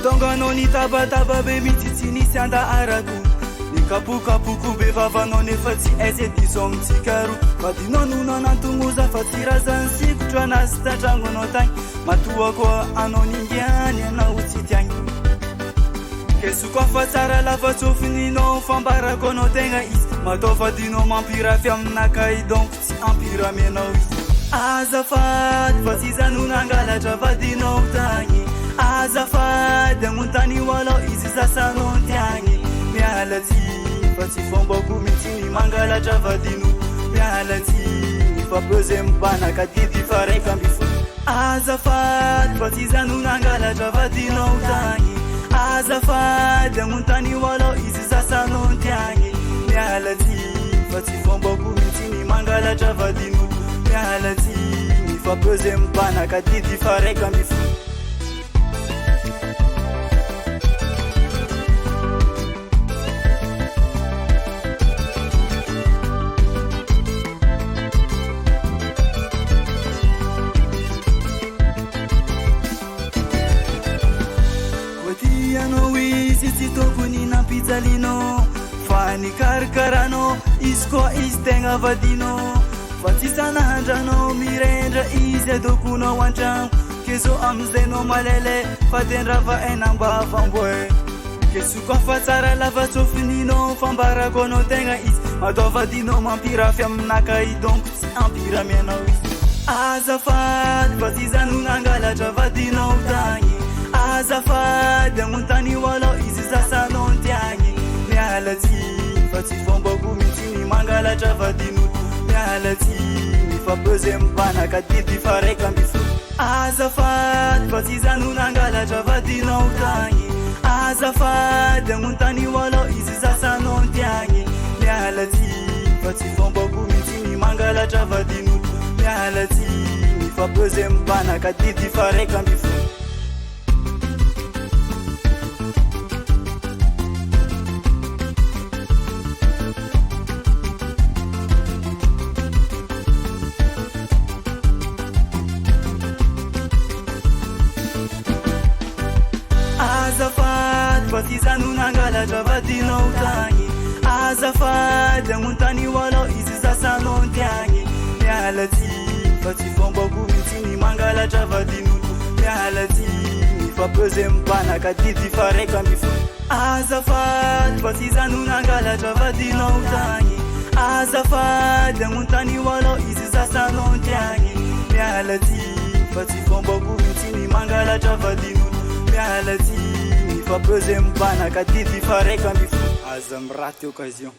Madonganao ni tabataba be mitsitsy nisy anda arako Ni kapokapoko be vavanao nefa tsy aizy diso amitsika roa Vadinao no nanantongoza fa tsy razany sikotra anazy tantrangonao tagny Matoa koa anao ningiany anao tsy tiagny Kesoko afa tsara lafa tsofininao fambarako anao tegna izy Matao vadinao mampirafy aminakay donc tsy ampiramenao izy Azafady fa tsy zano nangalatra vadinao tagny Azafady amontany walao izy sasanao tiagny Mialatsy fa tsy fombako mitsy ny mangalatra vadino Mialatsy mifapeuze mibanaka didi fa raika amby folo Azafady fa tsy zano nangalatra vadinao tagny Azafady amontany walao izy sasanao tiagny Mialatsy fa tsy fombako mitsy ny mangalatra vadino Mialatsy mifapeuze mibanaka didi fa raika amby folo Anao izy tsy tokony nampijalianao Fa ny karakaranao izy koa izy tegna vadinao Fa tsy sanandranao mirendra izy adokonao an-tragno Kezo amizay-nao malele fa tendrava ainamba famboe Keso koa fa tsara lava tsofininao fambarako anao tegna izy Matao vadinao mampirafy aminakay donc tsy ampiramenao izy Azafady fa tsy zano nangalatra vadinao tagny Azafady amontany walao izy sasanao tiagny Mialatsy fa tsy fombako mitsy ny mangalatra vadino Mialatsy mifapeuze mibanaka didi fa raika amby folo Azafady fa tsy zano nangalatra vadinao tagny Azafady amontany walao izy sasanao tiagny Mialatsy fa tsy fombako mitsy ny mangalatra vadino Mialatsy mifapeuze mibanaka didi fa raika amby folo Azafady fa tsy zano nangalatra vadinao tagny Azafady amontany walao izy sasanao tiagny Mialatsy fa tsy fombako mitsy ny mangalatra vadino Mialatsy mifapeuze mibanaka didi fa raika amby folo Azafady fa tsy zano nangalatra vadinao tagny Azafady amontany walao izy sasanao tiagny Mialatsy fa tsy fombako mitsy ny mangalatra vadino Mialatsy mifapeuze mibanaka didi fa raika amby folo Aza miraty occasion